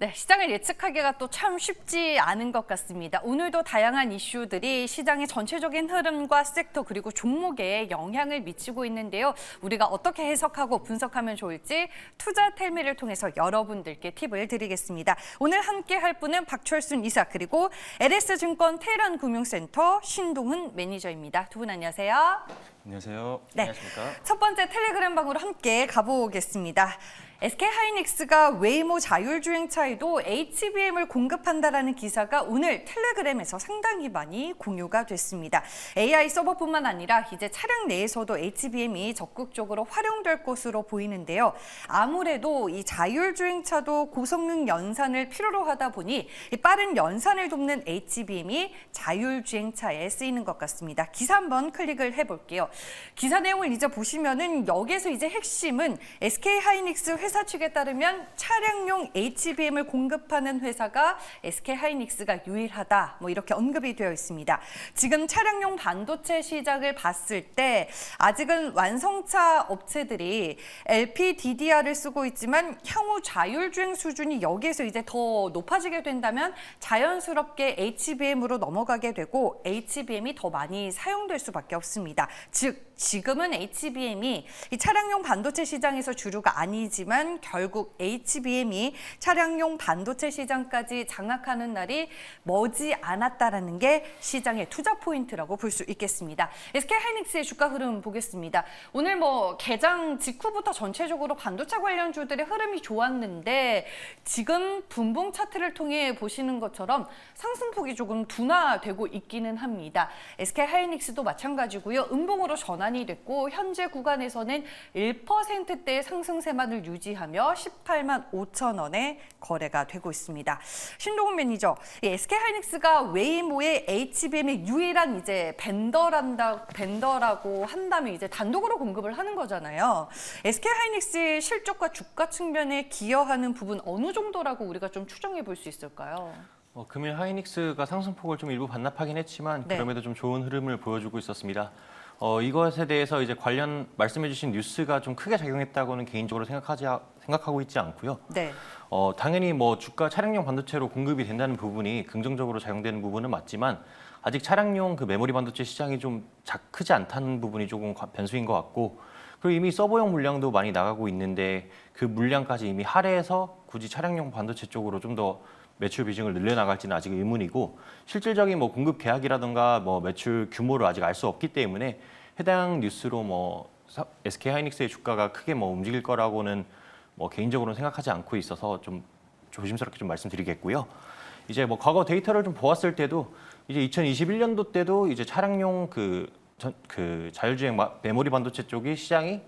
네, 시장을 예측하기가 또 참 쉽지 않은 것 같습니다. 오늘도 다양한 이슈들이 시장의 전체적인 흐름과 섹터 그리고 종목에 영향을 미치고 있는데요. 우리가 어떻게 해석하고 분석하면 좋을지 투자 텔미를 통해서 여러분들께 팁을 드리겠습니다. 오늘 함께 할 분은 박철순 이사 그리고 LS증권 테란금융센터 신동훈 매니저입니다. 두 분 안녕하세요. 안녕하세요. 네, 안녕하십니까? 첫 번째 텔레그램 방으로 함께 가보겠습니다. SK하이닉스가 웨이모 자율주행차에도 HBM을 공급한다라는 기사가 오늘 텔레그램에서 상당히 많이 공유가 됐습니다. AI 서버뿐만 아니라 이제 차량 내에서도 HBM이 적극적으로 활용될 것으로 보이는데요. 아무래도 이 자율주행차도 고성능 연산을 필요로 하다 보니 이 빠른 연산을 돕는 HBM이 자율주행차에 쓰이는 것 같습니다. 기사 한번 클릭을 해볼게요. 기사 내용을 이제 보시면은 여기에서 이제 핵심은 SK하이닉스 회사 측에 따르면 차량용 HBM을 공급하는 회사가 SK하이닉스가 유일하다. 뭐 이렇게 언급이 되어 있습니다. 지금 차량용 반도체 시장을 봤을 때 아직은 완성차 업체들이 LPDDR을 쓰고 있지만 향후 자율주행 수준이 여기에서 이제 더 높아지게 된다면 자연스럽게 HBM으로 넘어가게 되고 HBM이 더 많이 사용될 수밖에 없습니다. 즉 지금은 HBM이 이 차량용 반도체 시장에서 주류가 아니지만 결국 HBM이 차량용 반도체 시장까지 장악하는 날이 머지 않았다라는 게 시장의 투자 포인트라고 볼 수 있겠습니다. SK하이닉스의 주가 흐름 보겠습니다. 오늘 뭐 개장 직후부터 전체적으로 반도체 관련주들의 흐름이 좋았는데 지금 분봉 차트를 통해 보시는 것처럼 상승폭이 조금 둔화되고 있기는 합니다. SK하이닉스도 마찬가지고요. 음봉으로 전환이 됐고 현재 구간에서는 1%대의 상승세만을 유지하며 18만 5천 원에 거래가 되고 있습니다. 신동훈 매니저, SK하이닉스가 웨이모의 HBM의 유일한 이제 벤더라고 한다면 이제 단독으로 공급을 하는 거잖아요. SK하이닉스의 실적과 주가 측면에 기여하는 부분 어느 정도라고 우리가 좀 추정해 볼 수 있을까요? 금일 하이닉스가 상승폭을 좀 일부 반납하긴 했지만 네. 그럼에도 좀 좋은 흐름을 보여주고 있었습니다. 이것에 대해서 이제 관련 말씀해주신 뉴스가 좀 크게 작용했다고는 개인적으로 생각하고 있지 않고요. 네. 당연히 뭐 주가 차량용 반도체로 공급이 된다는 부분이 긍정적으로 작용되는 부분은 맞지만 아직 차량용 그 메모리 반도체 시장이 좀 크지 않다는 부분이 조금 변수인 것 같고 그리고 이미 서버용 물량도 많이 나가고 있는데 그 물량까지 이미 할애해서 굳이 차량용 반도체 쪽으로 좀 더 매출 비중을 늘려나갈지는 아직 의문이고 실질적인 뭐 공급 계약이라든가 뭐 매출 규모를 아직 알 수 없기 때문에 해당 뉴스로 뭐 SK하이닉스의 주가가 크게 뭐 움직일 거라고는 뭐 개인적으로는 생각하지 않고 있어서 좀 조심스럽게 좀 말씀드리겠고요. 이제 뭐 과거 데이터를 좀 보았을 때도 이제 2021년도 때도 이제 차량용 그 자율주행 메모리 반도체 쪽이 시장이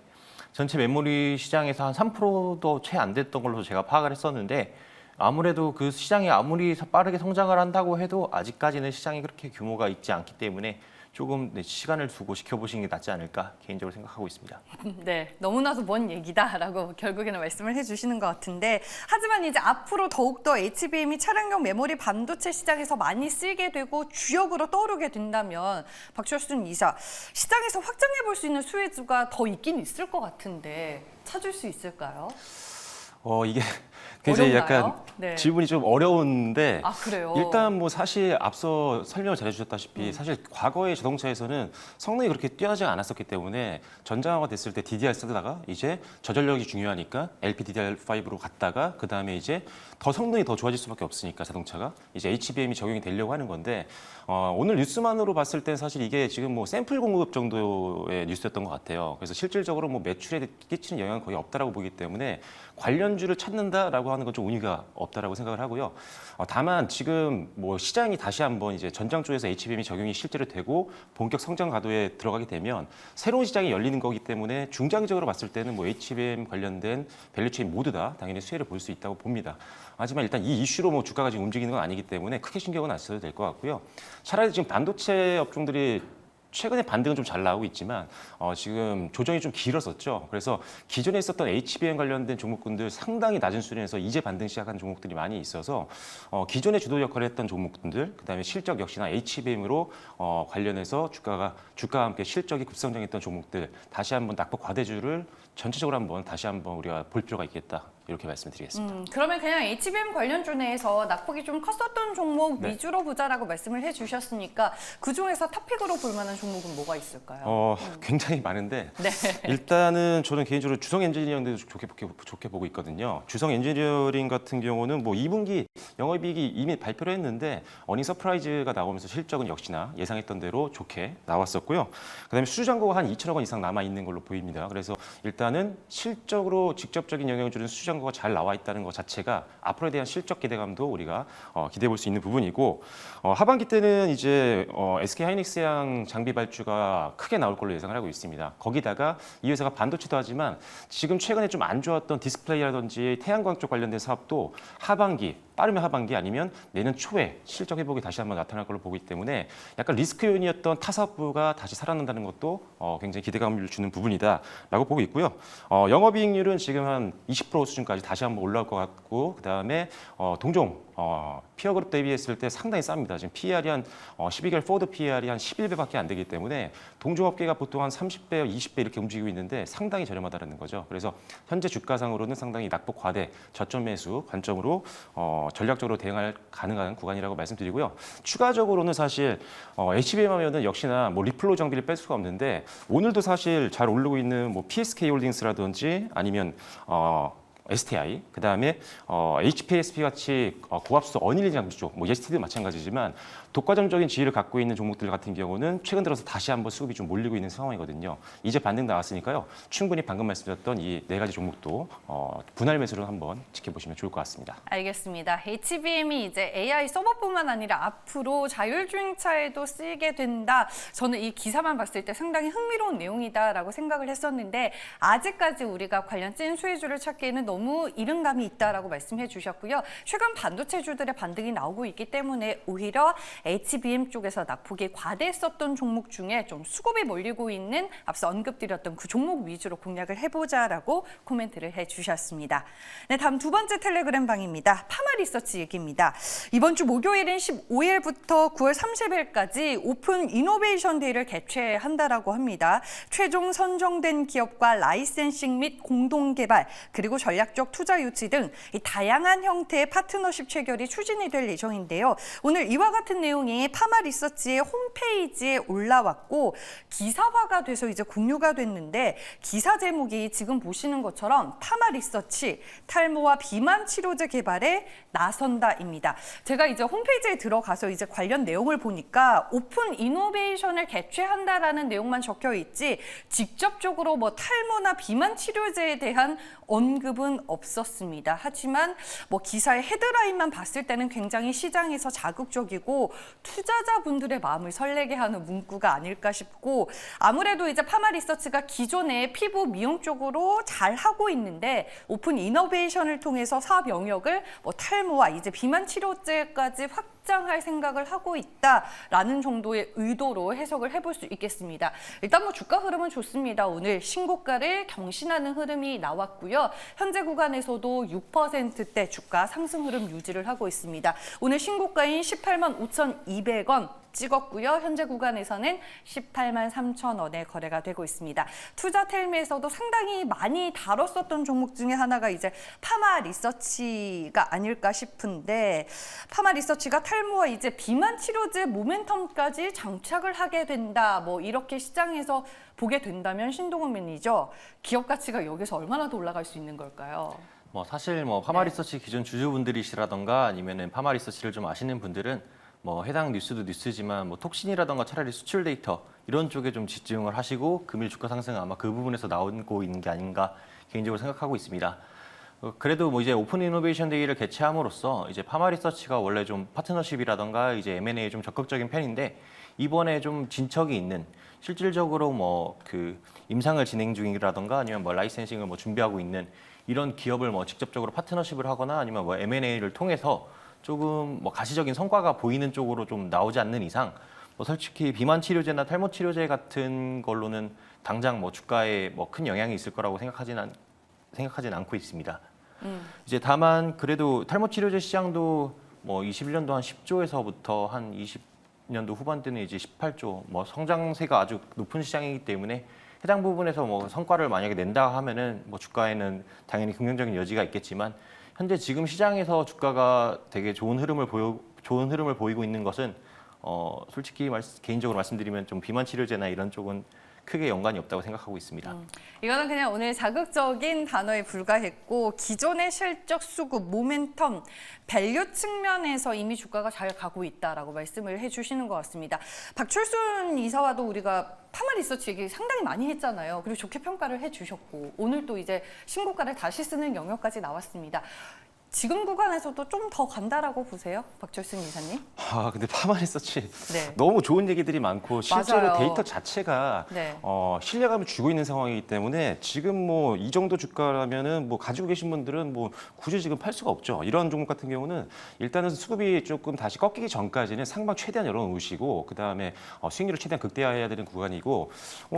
전체 메모리 시장에서 한 3%도 채 안 됐던 걸로 제가 파악을 했었는데 아무래도 그 시장이 아무리 빠르게 성장을 한다고 해도 아직까지는 시장이 그렇게 규모가 있지 않기 때문에 조금 시간을 두고 지켜보시는 게 낫지 않을까 개인적으로 생각하고 있습니다. 네, 너무나도 먼 얘기다라고 결국에는 말씀을 해주시는 것 같은데 하지만 이제 앞으로 더욱더 HBM이 차량용 메모리 반도체 시장에서 많이 쓰이게 되고 주역으로 떠오르게 된다면 박철순 이사, 시장에서 확장해 볼 수 있는 수혜주가 더 있긴 있을 것 같은데 찾을 수 있을까요? 이게 굉장히 어렵나요? 약간 네. 질문이 좀 어려운데 아, 그래요? 일단 뭐 사실 앞서 설명을 잘해주셨다시피 사실 과거의 자동차에서는 성능이 그렇게 뛰어나지 않았었기 때문에 전장화가 됐을 때 DDR 쓰다가 이제 저전력이 중요하니까 LPDDR5로 갔다가 그 다음에 이제 더 성능이 더 좋아질 수밖에 없으니까 자동차가 이제 HBM이 적용이 되려고 하는 건데 오늘 뉴스만으로 봤을 땐 사실 이게 지금 뭐 샘플 공급 정도의 뉴스였던 것 같아요. 그래서 실질적으로 뭐 매출에 끼치는 영향은 거의 없다라고 보기 때문에 관련주를 찾는다라고 하는 건 좀 의미가 없다라고 생각을 하고요. 다만 지금 뭐 시장이 다시 한번 이제 전장 쪽에서 HBM이 적용이 실제로 되고 본격 성장 가도에 들어가게 되면 새로운 시장이 열리는 거기 때문에 중장기적으로 봤을 때는 뭐 HBM 관련된 밸류체인 모두 다 당연히 수혜를 볼 수 있다고 봅니다. 하지만 일단 이 이슈로 뭐 주가가 지금 움직이는 건 아니기 때문에 크게 신경은 안 써도 될 것 같고요. 차라리 지금 반도체 업종들이 최근에 반등은 좀 잘 나오고 있지만 지금 조정이 좀 길었었죠. 그래서 기존에 있었던 HBM 관련된 종목군들 상당히 낮은 수준에서 이제 반등 시작한 종목들이 많이 있어서 기존에 주도 역할을 했던 종목군들, 그다음에 실적 역시나 HBM으로 관련해서 주가와 함께 실적이 급성장했던 종목들 다시 한번 낙폭 과대주를 전체적으로 한번 다시 한번 우리가 볼 필요가 있겠다. 이렇게 말씀드리겠습니다. 그러면 그냥 HBM 관련주 내에서 낙폭이 좀 컸었던 종목 네. 위주로 보자라고 말씀을 해주셨으니까 그 중에서 탑픽으로 볼 만한 종목은 뭐가 있을까요? 굉장히 많은데 네. 일단은 저는 개인적으로 주성 엔지니어링도 좋게 보고 있거든요. 주성 엔지니어링 같은 경우는 뭐 2분기 영업이익이 이미 발표를 했는데 어닝 서프라이즈가 나오면서 실적은 역시나 예상했던 대로 좋게 나왔었고요. 그다음에 수주 잔고가 한 2천억 원 이상 남아 있는 걸로 보입니다. 그래서 일단은 실적으로 직접적인 영향을 주는 수주 잔고가 잘 나와 있다는 것 자체가 앞으로에 대한 실적 기대감도 우리가 기대해 볼 수 있는 부분이고 하반기 때는 이제 SK 하이닉스양 장비 발주가 크게 나올 걸로 예상을 하고 있습니다. 거기다가 이 회사가 반도체도 하지만 지금 최근에 좀 안 좋았던 디스플레이라든지 태양광 쪽 관련된 사업도 하반기 빠르면 하반기 아니면 내년 초에 실적 회복이 다시 한번 나타날 걸로 보기 때문에 약간 리스크 요인이었던 타 사업부가 다시 살아난다는 것도 굉장히 기대감을 주는 부분이다라고 보고 있고요. 영업이익률은 지금 한 20% 수준까지 다시 한번 올라올 것 같고 그다음에 동종 피어그룹 대비했을 때 상당히 쌉니다. 지금 PER이 한 12개월 포워드 PER이 한 11배밖에 안 되기 때문에 동종업계가 보통 한 30배, 20배 이렇게 움직이고 있는데 상당히 저렴하다는 거죠. 그래서 현재 주가상으로는 상당히 낙폭 과대, 저점 매수 관점으로 전략적으로 대응할 가능한 구간이라고 말씀드리고요. 추가적으로는 사실 HBM 하면은 역시나 뭐 리플로 장비를 뺄 수가 없는데 오늘도 사실 잘 오르고 있는 뭐 PSK홀딩스라든지 아니면 STI, 그다음에 HPSP 같이 고압수 어닐린 장비 쪽, 뭐 예스티도 마찬가지지만 독과점적인 지위를 갖고 있는 종목들 같은 경우는 최근 들어서 다시 한번 수급이 좀 몰리고 있는 상황이거든요. 이제 반등 나왔으니까요. 충분히 방금 말씀드렸던 이 네 가지 종목도 분할 매수를 한번 지켜보시면 좋을 것 같습니다. 알겠습니다. HBM이 이제 AI 서버뿐만 아니라 앞으로 자율주행차에도 쓰이게 된다. 저는 이 기사만 봤을 때 상당히 흥미로운 내용이다라고 생각을 했었는데 아직까지 우리가 관련 찐 수혜주를 찾기에는 너무 이른 감이 있다라고 말씀해 주셨고요. 최근 반도체주들의 반등이 나오고 있기 때문에 오히려 HBM 쪽에서 낙폭이 과대했었던 종목 중에 좀 수급이 몰리고 있는 앞서 언급드렸던 그 종목 위주로 공략을 해보자라고 코멘트를 해주셨습니다. 네, 다음 두 번째 텔레그램 방입니다. 파마리서치 얘기입니다. 이번 주 목요일인 15일부터 9월 30일까지 오픈 이노베이션 데이를 개최한다라고 합니다. 최종 선정된 기업과 라이센싱 및 공동 개발 그리고 전략적 투자 유치 등 다양한 형태의 파트너십 체결이 추진이 될 예정인데요. 오늘 이와 같은 내용이 파마리서치의 홈페이지에 올라왔고 기사화가 돼서 이제 공유가 됐는데 기사 제목이 지금 보시는 것처럼 파마리서치 탈모와 비만 치료제 개발에 나선다입니다. 제가 이제 홈페이지에 들어가서 이제 관련 내용을 보니까 오픈 이노베이션을 개최한다라는 내용만 적혀 있지 직접적으로 뭐 탈모나 비만 치료제에 대한 언급은 없었습니다. 하지만 뭐 기사의 헤드라인만 봤을 때는 굉장히 시장에서 자극적이고 투자자분들의 마음을 설레게 하는 문구가 아닐까 싶고 아무래도 이제 파마리서치가 기존에 피부 미용 쪽으로 잘 하고 있는데 오픈 이노베이션을 통해서 사업 영역을 뭐 탈모와 이제 비만 치료제까지 확장할 생각을 하고 있다라는 정도의 의도로 해석을 해볼 수 있겠습니다. 일단 뭐 주가 흐름은 좋습니다. 오늘 신고가를 경신하는 흐름이 나왔고요. 현재 구간에서도 6%대 주가 상승 흐름 유지를 하고 있습니다. 오늘 신고가인 18만 5,200원 찍었고요. 현재 구간에서는 18만 3천 원에 거래가 되고 있습니다. 투자텔미에서도 상당히 많이 다뤘었던 종목 중에 하나가 이제 파마리서치가 아닐까 싶은데 파마리서치가 탈모와 이제 비만 치료제 모멘텀까지 장착을 하게 된다. 뭐 이렇게 시장에서 보게 된다면 신동훈 매니저 기업 가치가 여기서 얼마나 더 올라갈 수 있는 걸까요? 뭐 사실 뭐 파마리서치 기존 주주분들이시라던가 아니면은 파마리서치를 좀 아시는 분들은 뭐 해당 뉴스도 뉴스지만 뭐 톡신이라던가 차라리 수출 데이터 이런 쪽에 좀 집중을 하시고 금일 주가 상승은 아마 그 부분에서 나오고 있는 게 아닌가 개인적으로 생각하고 있습니다. 그래도 뭐 이제 오픈 이노베이션 데이를 개최함으로써 이제 파마리서치가 원래 좀 파트너십이라던가 이제 M&A에 좀 적극적인 편인데 이번에 좀 진척이 있는 실질적으로 뭐 그 임상을 진행 중이라던가 아니면 뭐 라이센싱을 뭐 준비하고 있는 이런 기업을 뭐 직접적으로 파트너십을 하거나 아니면 뭐 M&A를 통해서 조금 뭐 가시적인 성과가 보이는 쪽으로 좀 나오지 않는 이상 뭐 솔직히 비만 치료제나 탈모 치료제 같은 걸로는 당장 뭐 주가에 뭐 큰 영향이 있을 거라고 생각하진 않고 있습니다. 이제 다만 그래도 탈모 치료제 시장도 뭐 21년도 한 10조에서부터 한 20년도 후반 때는 이제 18조 뭐 성장세가 아주 높은 시장이기 때문에 해당 부분에서 뭐 성과를 만약에 낸다 하면은 뭐 주가에는 당연히 긍정적인 여지가 있겠지만 현재 지금 시장에서 주가가 되게 좋은 흐름을 보이고 있는 것은 솔직히 개인적으로 말씀드리면 좀 비만 치료제나 이런 쪽은 크게 연관이 없다고 생각하고 있습니다. 이거는 그냥 오늘 자극적인 단어에 불과했고 기존의 실적 수급, 모멘텀, 밸류 측면에서 이미 주가가 잘 가고 있다라고 말씀을 해주시는 것 같습니다. 박철순 이사와도 우리가 파마 리서치 얘기 상당히 많이 했잖아요. 그리고 좋게 평가를 해주셨고 오늘 또 이제 신고가를 다시 쓰는 영역까지 나왔습니다. 지금 구간에서도 좀 더 간다라고 보세요, 박철순 이사님? 근데 파마 리서치 네. 너무 좋은 얘기들이 많고 실제로 맞아요. 데이터 자체가 네. 신뢰감을 주고 있는 상황이기 때문에 지금 뭐 이 정도 주가라면은 뭐 가지고 계신 분들은 뭐 굳이 지금 팔 수가 없죠. 이런 종목 같은 경우는 일단은 수급이 조금 다시 꺾이기 전까지는 상방 최대한 열어놓으시고 그 다음에 수익률을 최대한 극대화해야 되는 구간이고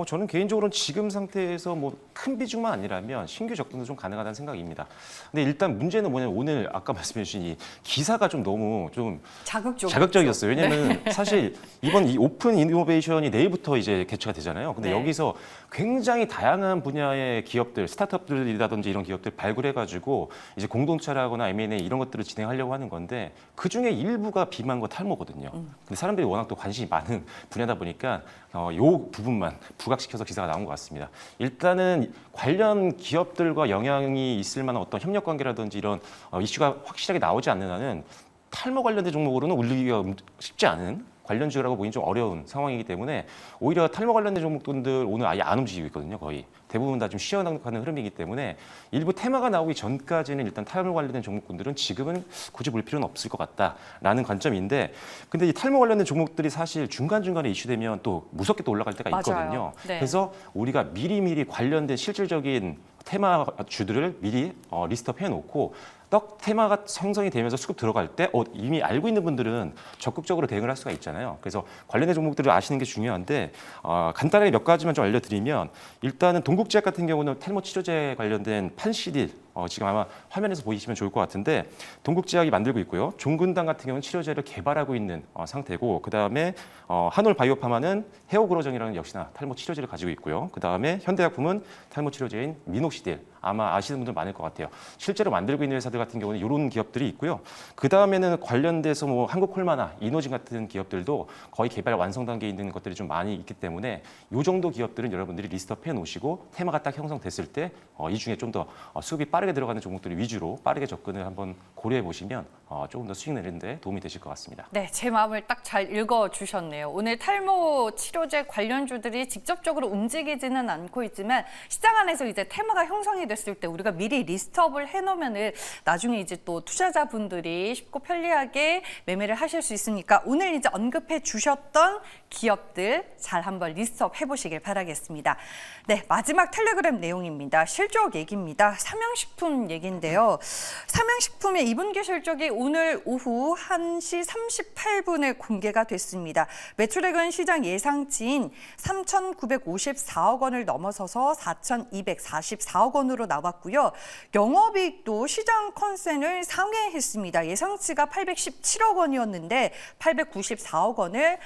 저는 개인적으로는 지금 상태에서 뭐 큰 비중만 아니라면 신규 접근도 좀 가능하다는 생각입니다. 근데 일단 문제는 뭐냐면 오늘 아까 말씀해 주신 이 기사가 좀 너무 좀 자극적이었어요. 왜냐면 사실 이번 이 오픈 이노베이션이 내일부터 이제 개최가 되잖아요. 근데 네. 여기서 굉장히 다양한 분야의 기업들, 스타트업들이라든지 이런 기업들 발굴해가지고 이제 공동체라거나 M&A 이런 것들을 진행하려고 하는 건데 그 중에 일부가 비만과 탈모거든요. 근데 사람들이 워낙 또 관심이 많은 분야다 보니까 요 부분만 부각시켜서 기사가 나온 것 같습니다. 일단은 관련 기업들과 영향이 있을 만한 어떤 협력 관계라든지 이런 이슈가 확실하게 나오지 않는 한은 탈모 관련된 종목으로는 올리기가 쉽지 않은 관련주라고 보기는 좀 어려운 상황이기 때문에 오히려 탈모 관련된 종목들 오늘 아예 안 움직이고 있거든요. 거의 대부분 다 좀 쉬어가는 흐름이기 때문에 일부 테마가 나오기 전까지는 일단 탈모 관련된 종목군들은 지금은 굳이 볼 필요는 없을 것 같다라는 관점인데 근데 이 탈모 관련된 종목들이 사실 중간중간에 이슈되면 또 무섭게 또 올라갈 때가 맞아요. 있거든요. 네. 그래서 우리가 미리미리 관련된 실질적인 테마주들을 미리 리스트업 해놓고 떡 테마가 형성이 되면서 수급 들어갈 때 이미 알고 있는 분들은 적극적으로 대응을 할 수가 있잖아요. 그래서 관련된 종목들을 아시는 게 중요한데 간단하게 몇 가지만 좀 알려드리면 일단은 동국제약 같은 경우는 탈모 치료제 관련된 판시딜 지금 아마 화면에서 보이시면 좋을 것 같은데 동국제약이 만들고 있고요. 종근당 같은 경우는 치료제를 개발하고 있는 상태고 그다음에 한올 바이오파마는 헤어그로정이라는 역시나 탈모 치료제를 가지고 있고요. 그다음에 현대약품은 탈모 치료제인 미녹시딜 아마 아시는 분들 많을 것 같아요. 실제로 만들고 있는 회사들 같은 경우는 이런 기업들이 있고요. 그 다음에는 관련돼서 뭐 한국콜마나 이노진 같은 기업들도 거의 개발 완성 단계에 있는 것들이 좀 많이 있기 때문에 이 정도 기업들은 여러분들이 리스트업 해놓으시고 테마가 딱 형성됐을 때 이 중에 좀 더 수급이 빠르게 들어가는 종목들 위주로 빠르게 접근을 한번 고려해 보시면 조금 더 수익 내는데 도움이 되실 것 같습니다. 네, 제 마음을 딱 잘 읽어주셨네요. 오늘 탈모 치료제 관련주들이 직접적으로 움직이지는 않고 있지만 시장 안에서 이제 테마가 형성이 됐을 때 우리가 미리 리스트업을 해놓으면은 나중에 이제 또 투자자분들이 쉽고 편리하게 매매를 하실 수 있으니까 오늘 이제 언급해 주셨던 기업들 잘 한번 리스트업 해보시길 바라겠습니다. 네, 마지막 텔레그램 내용입니다. 실적 얘기입니다. 삼양식품 얘기인데요. 삼양식품의 2분기 실적이 오늘 오후 1시 38분에 공개가 됐습니다. 매출액은 시장 예상치인 3,954억 원을 넘어서서 4,244억 원으로 나왔고요. 영업이익도 시장 컨센을 상회했습니다. 예상치가 817억 원이었는데 894억 원을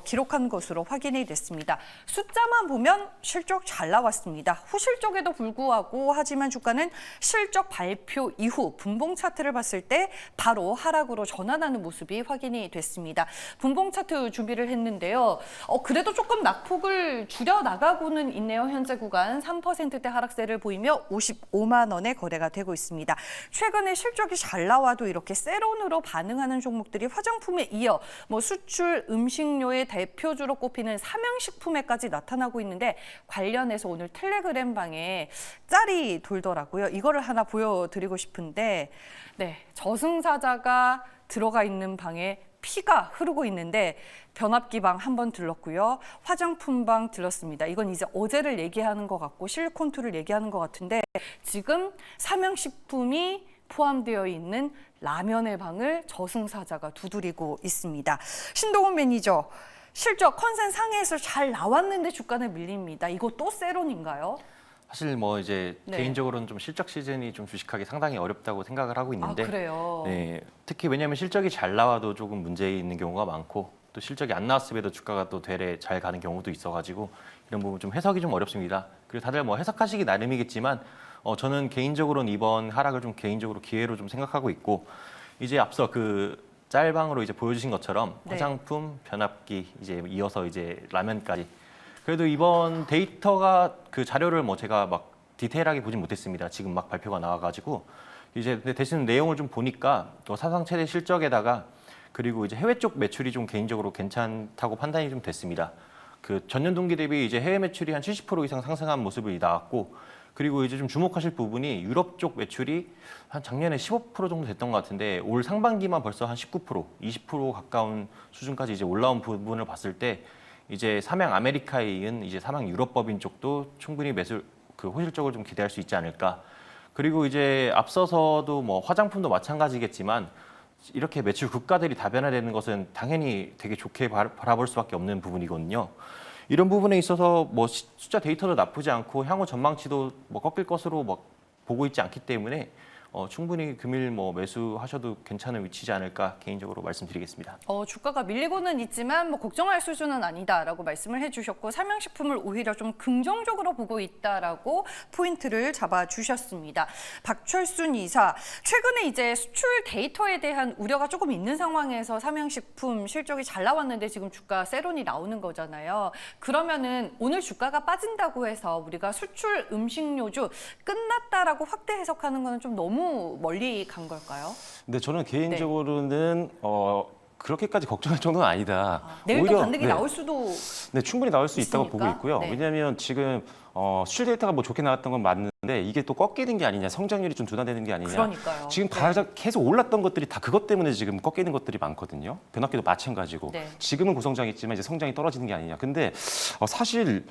기록한 것으로 확인이 됐습니다. 숫자만 보면 실적 잘 나왔습니다. 후실적에도 불구하고 하지만 주가는 실적 발표 이후 분봉 차트를 봤을 때 바로 하락으로 전환하는 모습이 확인이 됐습니다. 분봉 차트 준비를 했는데요. 그래도 조금 낙폭을 줄여 나가고는 있네요. 현재 구간 3%대 하락세를 보이며 55만 원에 거래가 되고 있습니다. 최근에 실적이 잘 나와도 이렇게 세론으로 반응하는 종목들이 화장품에 이어 뭐 수출, 음식료의 대표주로 꼽히는 삼양식품에까지 나타나고 있는데 관련해서 오늘 텔레그램 방에 짤이 돌더라고요. 이거를 하나 보여드리고 싶은데 네, 저승사자가 들어가 있는 방에 피가 흐르고 있는데 변압기방 한번 들렀고요. 화장품방 들렀습니다. 이건 이제 어제를 얘기하는 것 같고 실리콘투를 얘기하는 것 같은데 지금 삼양식품이 포함되어 있는 라면의 방을 저승사자가 두드리고 있습니다. 신동훈 매니저, 실적 컨센 상해에서 잘 나왔는데 주가는 밀립니다. 이거 또 세론인가요? 사실 뭐 이제 네. 개인적으로는 좀 실적 시즌이 좀 주식하기 상당히 어렵다고 생각을 하고 있는데 그래요? 네, 특히 왜냐하면 실적이 잘 나와도 조금 문제 있는 경우가 많고 또 실적이 안 나왔음에도 주가가 또 되레 잘 가는 경우도 있어가지고 이런 부분 좀 해석이 좀 어렵습니다. 그리고 다들 뭐 해석하시기 나름이겠지만 저는 개인적으로는 이번 하락을 좀 개인적으로 기회로 좀 생각하고 있고 이제 앞서 그 짤방으로 이제 보여주신 것처럼 네. 화장품, 변압기 이제 이어서 이제 라면까지 그래도 이번 데이터가 그 자료를 뭐 제가 막 디테일하게 보진 못했습니다. 지금 막 발표가 나와가지고 이제 근데 대신 내용을 좀 보니까 또 사상 최대 실적에다가 그리고 이제 해외 쪽 매출이 좀 개인적으로 괜찮다고 판단이 좀 됐습니다. 그 전년 동기 대비 이제 해외 매출이 한 70% 이상 상승한 모습이 나왔고 그리고 이제 좀 주목하실 부분이 유럽 쪽 매출이 한 작년에 15% 정도 됐던 것 같은데 올 상반기만 벌써 한 19%, 20% 가까운 수준까지 이제 올라온 부분을 봤을 때 이제 삼양 아메리카에 이은 이제 삼양 유럽 법인 쪽도 충분히 매출 그 호실적을 좀 기대할 수 있지 않을까. 그리고 이제 앞서서도 뭐 화장품도 마찬가지겠지만 이렇게 매출 국가들이 다변화되는 것은 당연히 되게 좋게 바라볼 수밖에 없는 부분이거든요. 이런 부분에 있어서 뭐 숫자 데이터도 나쁘지 않고 향후 전망치도 뭐 꺾일 것으로 뭐 보고 있지 않기 때문에 충분히 금일 뭐 매수하셔도 괜찮은 위치지 않을까 개인적으로 말씀드리겠습니다. 주가가 밀리고는 있지만 뭐 걱정할 수준은 아니다라고 말씀을 해주셨고 삼양식품을 오히려 좀 긍정적으로 보고 있다라고 포인트를 잡아주셨습니다. 박철순 이사, 최근에 이제 수출 데이터에 대한 우려가 조금 있는 상황에서 삼양식품 실적이 잘 나왔는데 지금 주가 세론이 나오는 거잖아요. 그러면은 오늘 주가가 빠진다고 해서 우리가 수출 음식료주 끝났다라고 확대 해석하는 거는 좀 너무 멀리 간 걸까요? 근데 저는 개인적으로는 그렇게까지 걱정할 정도는 아니다. 내일 또 오히려, 반등이 네. 나올 수도 네, 충분히 나올 수 있다고 있으니까. 보고 있고요. 네. 왜냐하면 지금 수출 데이터가 뭐 좋게 나왔던 건 맞는데 이게 또 꺾이는 게 아니냐, 성장률이 좀 둔화되는 게 아니냐. 그러니까요. 지금 네. 계속 올랐던 것들이 다 그것 때문에 지금 꺾이는 것들이 많거든요. 변압기도 마찬가지고. 네. 지금은 고성장이 있지만 이제 성장이 떨어지는 게 아니냐. 근데 사실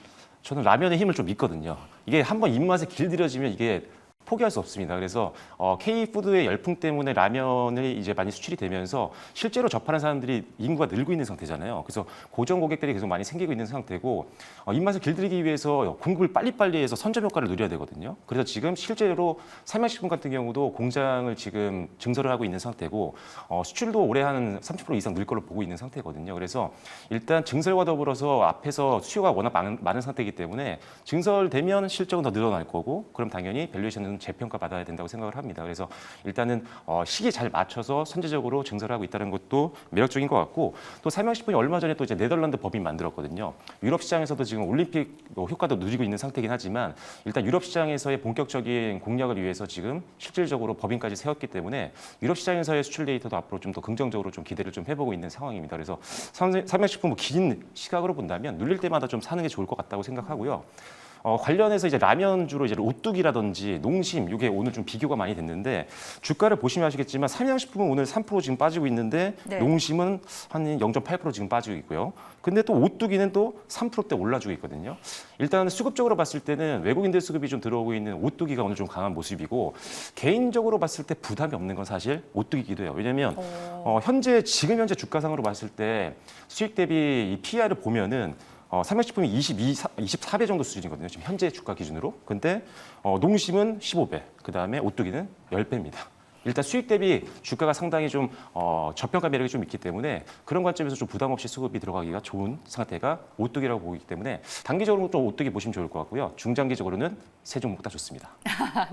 저는 라면의 힘을 좀 믿거든요. 이게 한번 입맛에 길들여지면 이게 포기할 수 없습니다. 그래서 K푸드의 열풍 때문에 라면이 이제 많이 수출이 되면서 실제로 접하는 사람들이 인구가 늘고 있는 상태잖아요. 그래서 고정 고객들이 계속 많이 생기고 있는 상태고 입맛을 길들이기 위해서 공급을 빨리빨리 해서 선점 효과를 누려야 되거든요. 그래서 지금 실제로 삼양식품 같은 경우도 공장을 지금 증설을 하고 있는 상태고 수출도 올해 한 30% 이상 늘 걸로 보고 있는 상태거든요. 그래서 일단 증설과 더불어서 앞에서 수요가 워낙 많은 상태이기 때문에 증설되면 실적은 더 늘어날 거고 그럼 당연히 밸류에이션은 재평가 받아야 된다고 생각을 합니다. 그래서 일단은 시기 잘 맞춰서 선제적으로 증설하고 있다는 것도 매력적인 것 같고 또 삼양식품이 얼마 전에 또 이제 네덜란드 법인 만들었거든요. 유럽 시장에서도 지금 올림픽 효과도 누리고 있는 상태긴 하지만 일단 유럽 시장에서의 본격적인 공략을 위해서 지금 실질적으로 법인까지 세웠기 때문에 유럽 시장에서의 수출 데이터도 앞으로 좀 더 긍정적으로 좀 기대를 좀 해보고 있는 상황입니다. 그래서 삼양식품 뭐 긴 시각으로 본다면 눌릴 때마다 좀 사는 게 좋을 것 같다고 생각하고요. 관련해서 이제 라면주로 이제 오뚜기라든지 농심 이게 오늘 좀 비교가 많이 됐는데 주가를 보시면 아시겠지만 삼양식품은 오늘 3% 지금 빠지고 있는데 네. 농심은 한 0.8% 지금 빠지고 있고요. 근데 또 오뚜기는 또 3%대 올라주고 있거든요. 일단 수급적으로 봤을 때는 외국인들 수급이 좀 들어오고 있는 오뚜기가 오늘 좀 강한 모습이고 개인적으로 봤을 때 부담이 없는 건 사실 오뚜기기도 해요. 왜냐하면 지금 현재 주가상으로 봤을 때 수익 대비 이 PER을 보면은 삼양식품이 24배 정도 수준이거든요. 지금 현재 주가 기준으로. 근데 농심은 15배, 그다음에 오뚜기는 10배입니다. 일단 수익 대비 주가가 상당히 좀 저평가 매력이 좀 있기 때문에 그런 관점에서 좀 부담 없이 수급이 들어가기가 좋은 상태가 오뚜기라고 보기 때문에 단기적으로는 좀 오뚜기 보시면 좋을 것 같고요. 중장기적으로는 세 종목 다 좋습니다.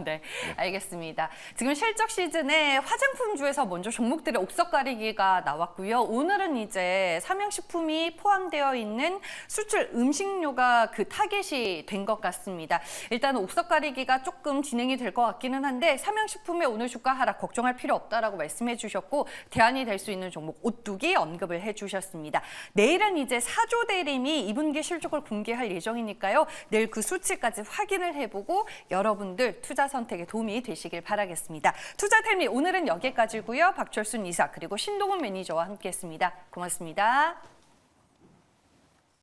네, 알겠습니다. 지금 실적 시즌에 화장품주에서 먼저 종목들의 옥석 가리기가 나왔고요. 오늘은 이제 삼양식품이 포함되어 있는 수출 음식료가 그 타겟이 된 것 같습니다. 일단 옥석 가리기가 조금 진행이 될 것 같기는 한데 삼양식품의 오늘 주가 하락 걱정할 필요 없다라고 말씀해 주셨고 대안이 될 수 있는 종목 오뚜기 언급을 해 주셨습니다. 내일은 이제 사조 대림이 2분기 실적을 공개할 예정이니까요. 내일 그 수치까지 확인을 해보고 여러분들 투자 선택에 도움이 되시길 바라겠습니다. 투자텔미 오늘은 여기까지고요. 박철순 이사 그리고 신동훈 매니저와 함께했습니다. 고맙습니다.